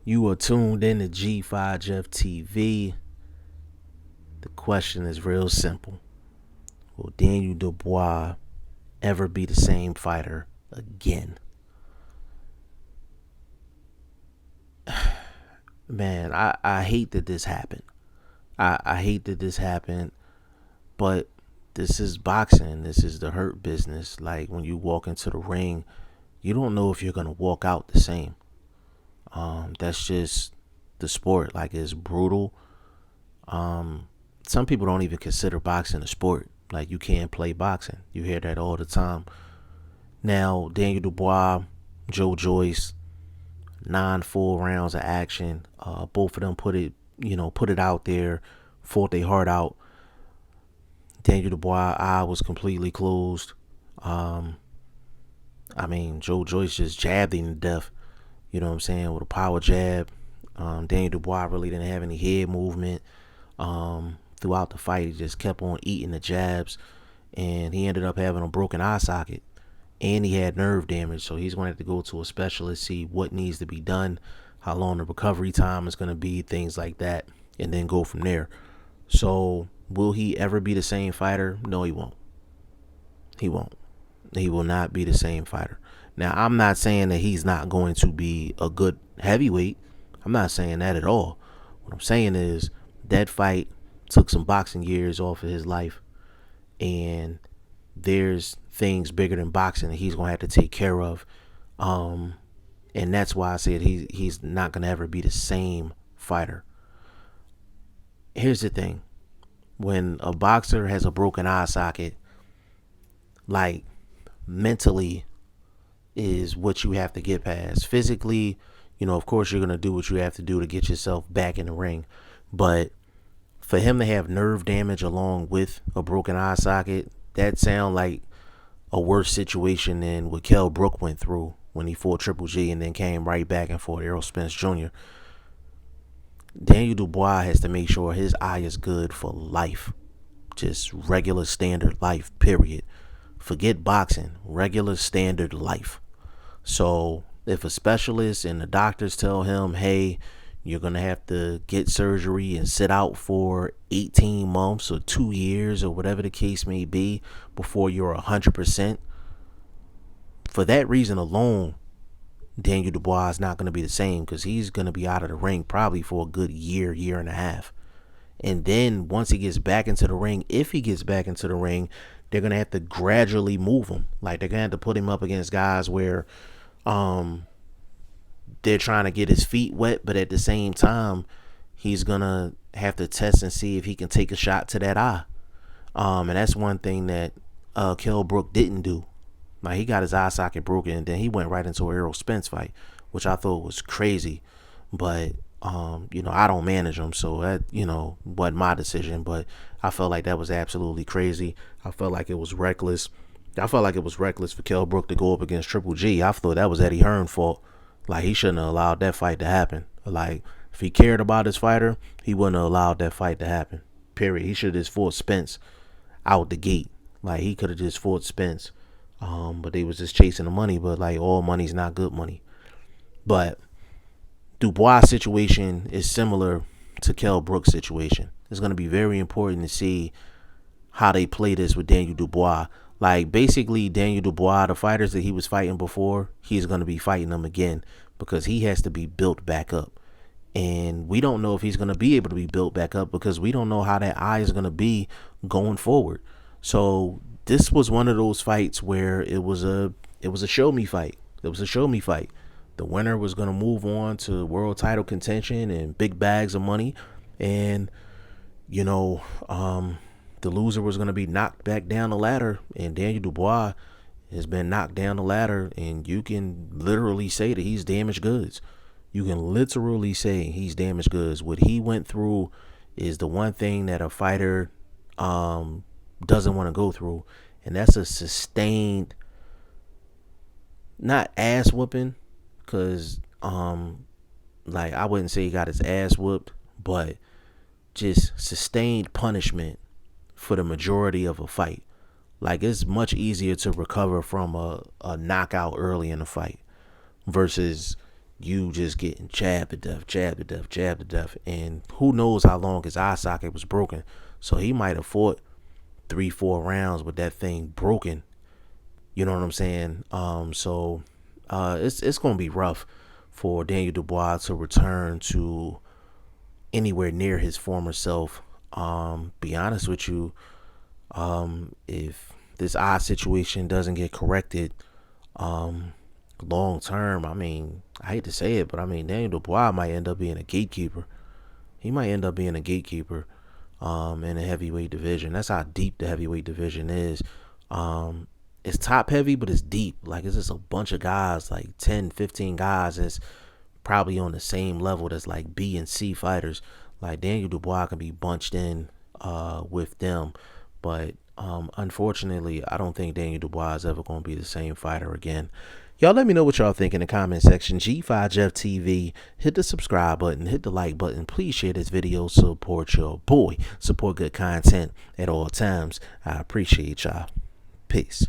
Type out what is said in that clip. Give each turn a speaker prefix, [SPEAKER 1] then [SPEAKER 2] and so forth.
[SPEAKER 1] You are tuned in to G5 Jeff TV. The question is real simple. Will Daniel Dubois ever be the same fighter again? Man, I hate that this happened. I hate that this happened, but this is boxing. This is the hurt business. Like when you walk into the ring, you don't know if you're going to walk out the same. That's just the sport. Like it's brutal. Some people don't even consider boxing a sport. Like you can't play boxing. You hear that all the time. Now, Daniel Dubois, Joyce, 9 full rounds of action. Both of them put it out there, fought their heart out. Daniel Dubois' eye was completely closed. Joyce just jabbed him to death. You know what I'm saying? With a power jab. Daniel Dubois really didn't have any head movement. Throughout the fight, he just kept on eating the jabs, and he ended up having a broken eye socket, and he had nerve damage. So he's going to have to go to a specialist, see what needs to be done, how long the recovery time is going to be, things like that, and then go from there. So will he ever be the same fighter? No, he won't. He won't. He will not be the same fighter. Now, I'm not saying that he's not going to be a good heavyweight. I'm not saying that at all. What I'm saying is that fight took some boxing years off of his life, and there's things bigger than boxing that he's going to have to take care of. And that's why I said he's not going to ever be the same fighter. Here's the thing. When a boxer has a broken eye socket, like mentally is what you have to get past. Physically, of course you're going to do what you have to do to get yourself back in the ring. But for him to have nerve damage along with a broken eye socket, that sound like a worse situation than what Kell Brook went through when he fought Triple G and then came right back and fought Errol Spence Jr. Daniel Dubois has to make sure his eye is good for life. Just regular standard life, period. Forget boxing, regular standard life. So if a specialist and the doctors tell him, hey, you're going to have to get surgery and sit out for 18 months or 2 years or whatever the case may be before you're 100%. For that reason alone, Daniel Dubois is not going to be the same, because he's going to be out of the ring probably for a good year and a half. And then once he gets back into the ring, if he gets back into the ring, they're going to have to gradually move him. Like they're going to have to put him up against guys where they're trying to get his feet wet, but at the same time, he's going to have to test and see if he can take a shot to that eye. And that's one thing that Kell Brook didn't do. Like he got his eye socket broken, and then he went right into an Errol Spence fight, which I thought was crazy. But I don't manage him, so that wasn't my decision. But I felt like that was absolutely crazy. I felt like it was reckless. I felt like it was reckless for Kell Brook to go up against Triple G. I thought that was Eddie Hearn's fault. Like he shouldn't have allowed that fight to happen. Like if he cared about his fighter, he wouldn't have allowed that fight to happen. Period. He should have just fought Spence out the gate. Like he could have just fought Spence. But they was just chasing the money. But like all money's not good money. But Dubois' situation is similar to Kell Brook's situation. It's going to be very important to see how they play this with Daniel Dubois. Like basically Daniel Dubois, the fighters that he was fighting before, he's going to be fighting them again, because he has to be built back up. And we don't know if he's going to be able to be built back up, because we don't know how that eye is going to be going forward. So this was one of those fights where it was a show me fight. It was a show me fight. The winner was going to move on to world title contention and big bags of money. And, the loser was going to be knocked back down the ladder. And Daniel Dubois has been knocked down the ladder. And you can literally say that he's damaged goods. You can literally say he's damaged goods. What he went through is the one thing that a fighter doesn't want to go through. And that's a sustained, not ass whooping, because I wouldn't say he got his ass whooped, but just sustained punishment for the majority of a fight. Like it's much easier to recover from a knockout early in the fight versus you just getting jabbed to death, jabbed to death, jabbed to death. And who knows how long his eye socket was broken. So he might have fought 3-4 rounds with that thing broken. You know what I'm saying? It's gonna be rough for Daniel Dubois to return to anywhere near his former self. Be honest with you, if this eye situation doesn't get corrected, long term, I mean, I hate to say it, but I mean, Daniel Dubois might end up being a gatekeeper. He might end up being a gatekeeper in the heavyweight division. That's how deep the heavyweight division is. It's top heavy, but it's deep. Like, it's just a bunch of guys, like 10, 15 guys that's probably on the same level that's like B and C fighters. Like, Daniel Dubois can be bunched in with them. But unfortunately, I don't think Daniel Dubois is ever going to be the same fighter again. Y'all let me know what y'all think in the comment section. G5Jeff TV, hit the subscribe button, hit the like button. Please share this video. Support your boy. Support good content at all times. I appreciate y'all. Peace.